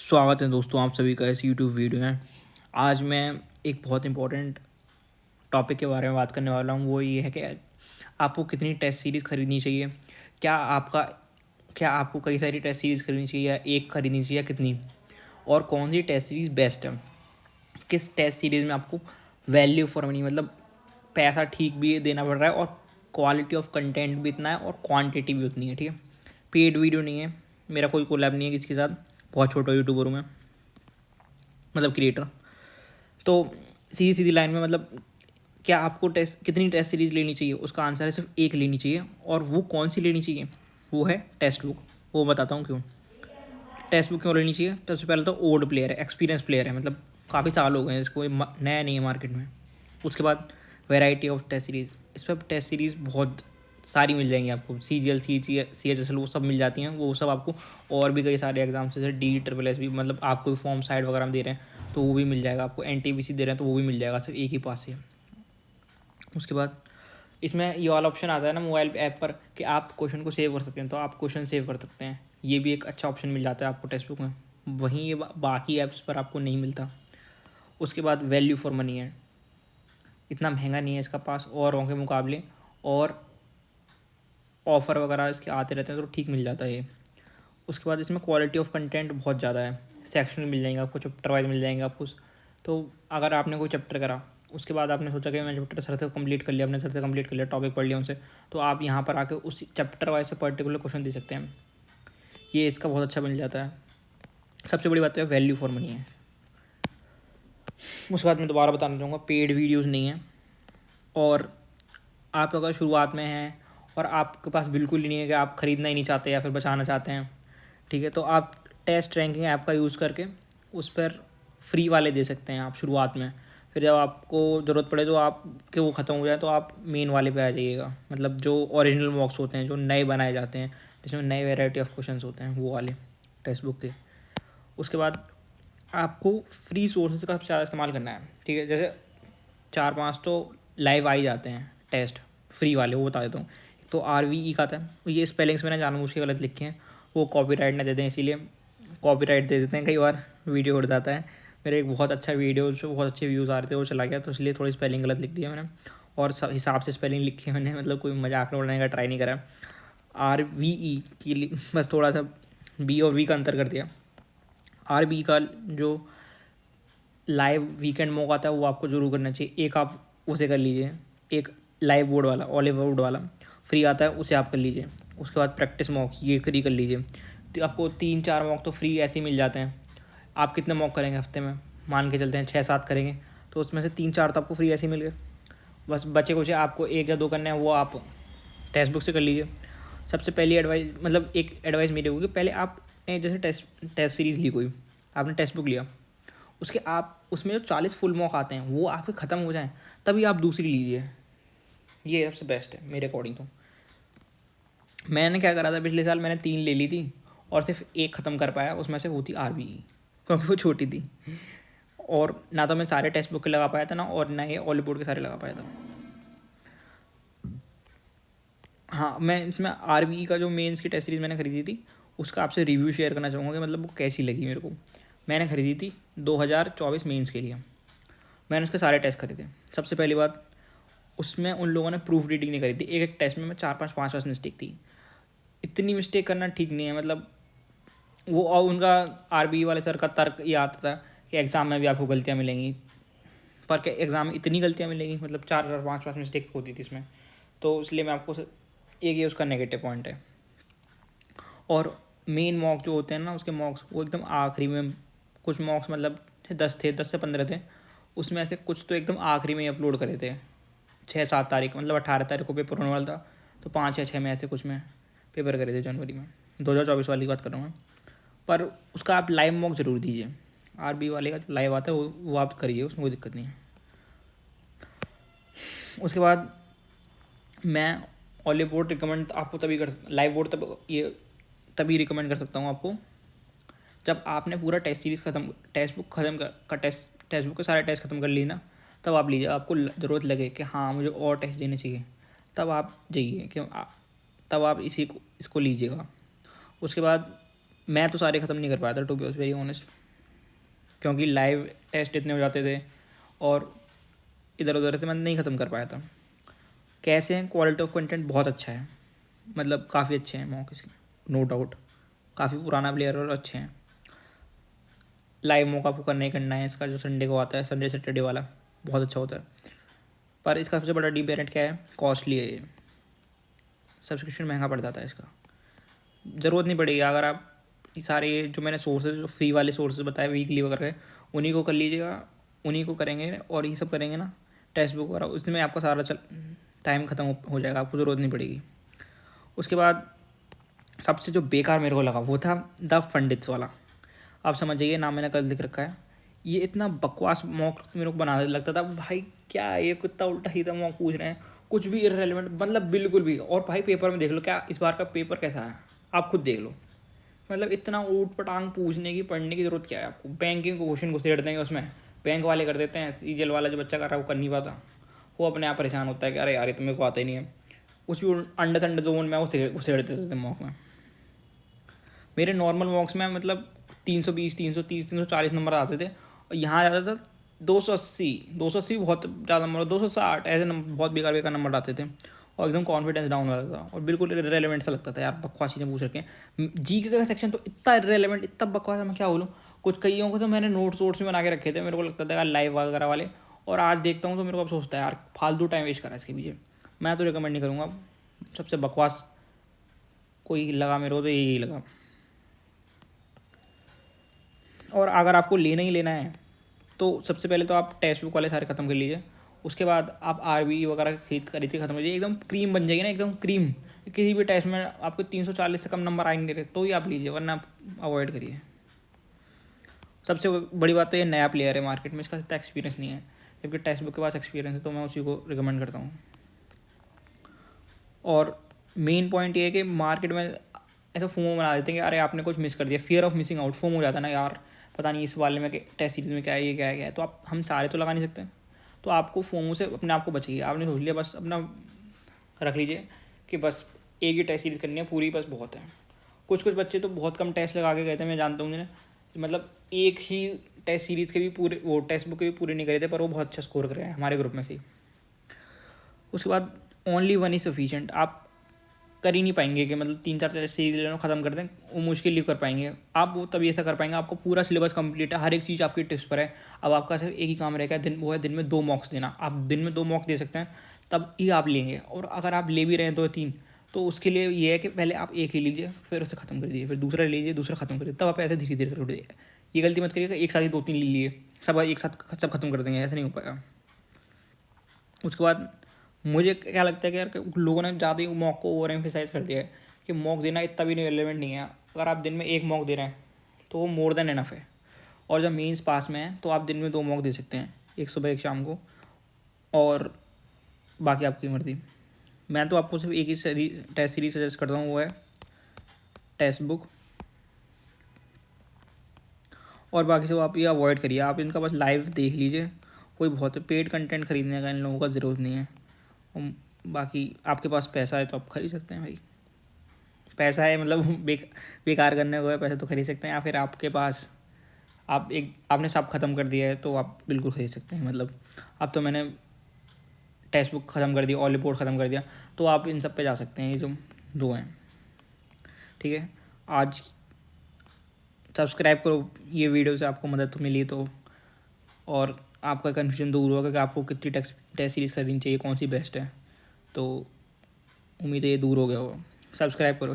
स्वागत है दोस्तों आप सभी का इस यूट्यूब वीडियो में। आज मैं एक बहुत इंपॉर्टेंट टॉपिक के बारे में बात करने वाला हूँ। वो ये है कि आपको कितनी टेस्ट सीरीज़ खरीदनी चाहिए। क्या आपका क्या आपको कई सारी टेस्ट सीरीज़ खरीदनी चाहिए या एक खरीदनी चाहिए या कितनी, और कौन सी टेस्ट सीरीज़ बेस्ट है। किस टेस्ट सीरीज़ में आपको वैल्यू फॉर मनी, मतलब पैसा ठीक भी देना पड़ रहा है और क्वालिटी ऑफ कंटेंट भी इतना है और क्वांटिटी भी उतनी है। ठीक है, पेड वीडियो नहीं है, मेरा कोई कोलैब नहीं है किसी के साथ, बहुत छोटा यूट्यूबर हूँ मैं, मतलब क्रिएटर। तो सीधी सीधी लाइन में मतलब क्या आपको टेस्ट कितनी टेस्ट सीरीज़ लेनी चाहिए, उसका आंसर है सिर्फ एक लेनी चाहिए। और वो कौन सी लेनी चाहिए, वो है टेक्स्ट बुक। वो बताता हूँ क्यों। टेक्स्ट बुक क्यों लेनी चाहिए। सबसे पहले तो ओल्ड प्लेयर है, एक्सपीरियंस प्लेयर है, मतलब काफ़ी साल हो गए हैं इसको, नया नहीं है मार्केट में। उसके बाद वैरायटी ऑफ टेस्ट सीरीज़, इस पर टेस्ट सीरीज़ बहुत सारी मिल जाएंगी आपको। CGL CHSL वो सब मिल जाती हैं, वो सब आपको। और भी कई सारे एग्जाम्स जैसे DSSS भी, मतलब आपको फॉर्म साइड वगैरह में दे रहे हैं तो वो भी मिल जाएगा आपको। NTPC दे रहे हैं तो वो भी मिल जाएगा, सिर्फ एक ही पास से। उसके बाद इसमें ये वाला ऑप्शन आता है ना मोबाइल ऐप पर कि आप क्वेश्चन को सेव कर सकते हैं, तो आप क्वेश्चन सेव कर सकते हैं। ये भी एक अच्छा ऑप्शन मिल जाता है आपको टेक्स्ट बुक में, वहीं ये बाकी ऐप्स पर आपको नहीं मिलता। उसके बाद वैल्यू फॉर मनी है, इतना महंगा नहीं है इसका पास औरों के मुकाबले, और ऑफ़र वगैरह इसके आते रहते हैं तो ठीक मिल जाता है ये। उसके बाद इसमें क्वालिटी ऑफ कंटेंट बहुत ज़्यादा है, सेक्शन मिल जाएंगे आपको, चैप्टर वाइज मिल जाएंगे आपको। तो अगर आपने कोई चैप्टर करा, उसके बाद आपने सोचा कि मैं चैप्टर सर से कंप्लीट कर लिया, अपने सर से कंप्लीट कर लिया, टॉपिक पढ़ लिया उनसे, तो आप यहाँ पर आके उस चैप्टर वाइज से पर्टिकुलर क्वेश्चन दे सकते हैं। ये इसका बहुत अच्छा मिल जाता है। सबसे बड़ी बात है वैल्यू फॉर मनी है। उसके बाद मैं दोबारा बताना चाहूँगा, पेड वीडियोज़ नहीं है। और आप अगर शुरुआत में हैं और आपके पास बिल्कुल ही नहीं है कि आप ख़रीदना ही नहीं चाहते या फिर बचाना चाहते हैं, ठीक है, तो आप टेस्ट रैंकिंग ऐप का यूज़ करके उस पर फ्री वाले दे सकते हैं आप शुरुआत में। फिर जब आपको ज़रूरत पड़े तो आपके वो ख़त्म हो जाए तो आप मेन वाले पे आ जाइएगा, मतलब जो ओरिजिनल मॉक्स होते हैं, जो नए बनाए जाते हैं, जिसमें नए वेराइटी ऑफ क्वेश्चंस होते हैं, वो वाले टेक्स्ट बुक के। उसके बाद आपको फ्री सोर्सेज का ज़्यादा इस्तेमाल करना है। ठीक है, जैसे 4-5 तो लाइव आ ही जाते हैं टेस्ट फ्री वाले, वो बता देता हूँ। एक तो RVE का था, ये स्पेलिंग्स मैंने जानबूझ के गलत लिखे हैं, वो कॉपीराइट ना दे दें इसीलिए कॉपीराइट दे देते हैं, कई बार वीडियो उड़ जाता है। मेरे एक बहुत अच्छा वीडियो जो बहुत अच्छे व्यूज़ आ रहे थे वो चला गया, तो इसलिए थोड़ी स्पेलिंग गलत लिख दिया मैंने, और हिसाब से स्पेलिंग लिखी है मैंने, मतलब कोई मजाक उड़ाने का ट्राई नहीं करा। RVE की बस थोड़ा सा B और V का अंतर कर दिया। RVE का जो लाइव वीकेंड मॉक आता है वो आपको जरूर करना चाहिए, एक आप उसे कर लीजिए। एक लाइव बोर्ड वाला, ऑलिव बोर्ड वाला फ्री आता है, उसे आप कर लीजिए। उसके बाद प्रैक्टिस मॉक ये फ्री कर लीजिए, तो आपको 3-4 मॉक तो फ्री ऐसे ही मिल जाते हैं। आप कितने मॉक करेंगे हफ्ते में, मान के चलते हैं 6-7 करेंगे, तो उसमें से 3-4 तो आपको फ्री ऐसे ही मिल गए। बस बचे कुछ आपको 1 या 2 करने हैं, वो आप टेक्स्ट बुक से कर लीजिए। सबसे पहली एडवाइस, मतलब एक एडवाइस मेरी होगी, पहले आपने जैसे टेस्ट सीरीज़ ली कोई, आपने टेक्स्ट बुक लिया, उसके आप उसमें जो 40 फुल मॉक आते हैं वो आपके ख़त्म हो जाएं, तभी आप दूसरी लीजिए। ये सबसे बेस्ट है मेरे अकॉर्डिंग। तो मैंने क्या करा था, पिछले साल मैंने 3 ले ली थी और सिर्फ एक ख़त्म कर पाया, उसमें से वो थी RVE, क्योंकि वो छोटी थी। और ना तो मैं सारे टेक्स्ट बुक के लगा पाया था ना, और ना ये ऑलीवुड के सारे लगा पाया था। हाँ, मैं इसमें RVE का जो मेंस की टेस्ट सीरीज़ मैंने खरीदी थी, उसका आपसे रिव्यू शेयर करना चाहूँगा कि मतलब वो कैसी लगी मेरे को। मैंने खरीदी थी 2024 मेंस के लिए, मैंने उसके सारे टेस्ट खरीदे। सबसे पहली बात, उसमें उन लोगों ने प्रूफ रीडिंग नहीं करी थी, एक एक टेस्ट में 4-5 मिस्टेक थी। इतनी मिस्टेक करना ठीक नहीं है, मतलब वो, और उनका RBE वाले सर का तर्क ये आता था कि एग्ज़ाम में भी आपको गलतियाँ मिलेंगी, पर क्या एग्ज़ाम में इतनी गलतियाँ मिलेंगी, मतलब 4-5 मिस्टेक होती थी इसमें। तो इसलिए मैं आपको एक ये उसका नेगेटिव पॉइंट है। और मेन मॉक जो होते हैं ना, उसके मॉक्स वो एकदम आखिरी में, कुछ मॉक्स मतलब 10 से 15 थे, उसमें से कुछ तो एकदम आखिरी में ही अपलोड करे थे। 6-7 तारीख, मतलब 18 तारीख को पेपर होने वाला था, तो 5 या 6 में ऐसे कुछ में पेपर करे थे जनवरी में, 2024 वाली बात कर रहा हूँ मैं। पर उसका आप लाइव मॉक ज़रूर दीजिए, RBE वाले का जो लाइव आता है वो आप करिए, उसमें कोई दिक्कत नहीं है। उसके बाद मैं ऑलिव बोर्ड रिकमेंड आपको तभी कर, लाइव बोर्ड तब ये तभी रिकमेंड कर सकता हूँ आपको जब आपने पूरा टेस्ट सीरीज़ ख़त्म, टेक्स्ट बुक ख़त्म कर टेक्स्ट बुक के सारे टेस्ट ख़त्म कर ली ना, तब आप लीजिए। आपको ज़रूरत लगे कि हाँ मुझे और टेस्ट देने चाहिए, तब आप जाइए, तब आप इसको लीजिएगा। उसके बाद मैं तो सारे ख़त्म नहीं कर पाया था, टू बी वेरी ऑनेस्ट, क्योंकि लाइव टेस्ट इतने हो जाते थे और इधर उधर थे, मैं नहीं ख़त्म कर पाया था। कैसे हैं, क्वालिटी ऑफ कंटेंट बहुत अच्छा है, मतलब काफ़ी अच्छे हैं मॉक इसके, नो डाउट। काफ़ी पुराना प्लेयर और अच्छे हैं। लाइव मॉक आपको करना ही करना है, इसका जो संडे को आता है, संडे सैटरडे वाला, बहुत अच्छा होता है। पर इसका सबसे बड़ा डिमेरिट क्या है, कॉस्टली है ये, सब्सक्रिप्शन महंगा पड़ जाता है इसका। ज़रूरत नहीं पड़ेगी, अगर आप सारे जो मैंने सोर्सेज, जो फ्री वाले सोर्सेज बताए वीकली वगैरह के, उन्हीं को कर लीजिएगा, उन्हीं को करेंगे और ये सब करेंगे ना, टेक्स्ट बुक वगैरह, उसमें आपका सारा टाइम ख़त्म हो जाएगा, आपको ज़रूरत नहीं पड़ेगी। उसके बाद सबसे जो बेकार मेरे को लगा वो था द फंडित्स वाला। आप समझ जाइए, नाम मैंने कल लिख रखा है। ये इतना बकवास मॉक मेरे को बना लगता था भाई, क्या है ये, कितना उल्टा सीधा मॉक पूछ रहे हैं, कुछ भी इररेलेवेंट, मतलब बिल्कुल भी। और भाई पेपर में देख लो, क्या इस बार का पेपर कैसा है, आप खुद देख लो। मतलब इतना ऊट पटांग पूछने की, पढ़ने की जरूरत क्या है आपको। बैंकिंग को क्वेश्चन घुसेड़ देंगे उसमें, बैंक वाले कर देते हैं, सीजीएल वाला जो बच्चा कर रहा है वो कर नहीं पाता, वो अपने आप परेशान होता है कि अरे यार ये तो मेरे को आता ही नहीं है। कुछ भी अंडर अंडर जोन में वो घुसेड़ देते थे मॉक में। मेरे नॉर्मल मॉक्स में मतलब 320, 330, 340 नंबर आते थे, और यहाँ जाता था 280, 280 बहुत ज़्यादा नंबर, 260, ऐसे नंबर बहुत बेकार बेकार नंबर आते थे, और एकदम कॉन्फिडेंस डाउन हो जाता था, और बिल्कुल इरेलीवेंट सा लगता था यार, बकवास चीज़ें पूछ रखे हैं। जीके का सेक्शन तो इतना इरेलीवेंट, इतना बकवास है, मैं क्या बोलूँ। कुछ कईयों को तो मैंने नोट्स वोट्स में बना के रखे थे, मेरे को लगता था यार लाइव वगैरह वाले, और आज देखता हूँ तो मेरे को अब सोचता है यार फालतू टाइम वेस्ट करा इसके पीछे। मैं तो रिकमेंड नहीं करूँगा। सबसे बकवास कोई लगा मेरे को तो यही लगा। और अगर आपको लेना ही लेना है तो सबसे पहले तो आप टेक्स्ट बुक वाले सारे ख़त्म कर लीजिए। उसके बाद आप आरबी वगैरह खरीद के ख़त्म कर लीजिए, एकदम क्रीम बन जाएगी ना, एकदम क्रीम। किसी भी टेस्ट में आपको 340 से कम नंबर आए नहीं रहे तो ही आप लीजिए, वरना आप अवॉइड करिए। सबसे बड़ी बात तो ये नया प्लेयर है मार्केट में, इसका इतना एक्सपीरियंस नहीं है, जबकि टेक्स्ट बुक के पास एक्सपीरियंस है, तो मैं उसी को रिकमेंड करता हूँ। और मेन पॉइंट ये है कि मार्केट में ऐसा फोमो बना देते हैं कि अरे आपने कुछ मिस कर दिया, fear of missing out, FOMO हो जाता है ना यार, पता नहीं इस वाले में टेस्ट सीरीज में क्या है, ये क्या है क्या है। तो आप, हम सारे तो लगा नहीं सकते, तो आपको फोमो से अपने आप को बचिए। आपने सोच लिया बस, अपना रख लीजिए कि बस एक ही टेस्ट सीरीज करनी है पूरी, बस बहुत है। कुछ कुछ बच्चे तो बहुत कम टेस्ट लगा के गए थे, मैं जानता हूँ जिन्हें, मतलब एक ही टेस्ट सीरीज़ के भी पूरे, वो टेक्स्ट बुक के भी पूरे नहीं करे थे, पर वो बहुत अच्छा स्कोर कर रहे हैं हमारे ग्रुप में से ही। उसके बाद ओनली वन इज़ सफिशिएंट, आप कर ही नहीं पाएंगे कि मतलब 3-4 सीरीज ख़त्म कर दें, वो मुश्किल ही कर पाएंगे आप। वो तभी ऐसा कर पाएंगे, आपको पूरा सिलेबस कंप्लीट है, हर एक चीज़ आपकी टिप्स पर है। अब आपका सिर्फ एक ही काम रहेगा, वो है दिन में 2 मॉक्स देना। आप दिन में 2 मॉक दे सकते हैं, तब ही आप लेंगे। और अगर आप ले भी रहे हैं 2 या 3, तो उसके लिए ये है कि पहले आप एक ले लीजिए, फिर उसे ख़त्म कर दीजिए, फिर दूसरा ले लीजिए, दूसरा ख़त्म कर दीजिए, तब आप ऐसे धीरे धीरे कर दीजिए। ये गलती मत करिएगा एक साथ ही 2-3 ले लिए, सब एक साथ सब खत्म कर देंगे, ऐसा नहीं हो पाएगा। उसके बाद मुझे क्या लगता है कि यार लोगों ने ज़्यादा ही मॉक को ओवर एम्फेसाइज कर दिया है, कि मॉक देना इतना भी रिलेवेंट नहीं है। अगर आप दिन में 1 मॉक दे रहे हैं तो वो मोर देन इनफ है। और जब मेंस पास में है तो आप दिन में 2 मॉक दे सकते हैं, एक सुबह एक शाम को, और बाकी आपकी मर्ज़ी। मैं तो आपको सिर्फ एक ही टेस्ट सीरीज सजेस्ट करता हूँ, वो है टेक्स्ट बुक, और बाकी सब आप ये अवॉइड करिए। आप इनका बस लाइव देख लीजिए, कोई बहुत पेड कंटेंट खरीदने का इन लोगों का ज़रूरत नहीं है। और बाकी आपके पास पैसा है तो आप खरीद सकते हैं भाई, पैसा है मतलब बेकार करने को है, पैसा तो खरीद सकते हैं। या फिर आपके पास, आपने सब ख़त्म कर दिया है तो आप बिल्कुल खरीद सकते हैं। मतलब अब तो मैंने टेक्स्ट बुक ख़त्म कर दिया, ऑल रिपोर्ट ख़त्म कर दिया, तो आप इन सब पे जा सकते हैं, ये जो 2 हैं। ठीक है, आज सब्सक्राइब करो, ये वीडियो से आपको मदद तो मिली तो, और आपका कन्फ्यूजन दूर होगा कि आपको कितनी टेस्ट सीरीज़ खरीदनी चाहिए, कौन सी बेस्ट है। तो उम्मीद है ये दूर हो गया होगा। सब्सक्राइब करो।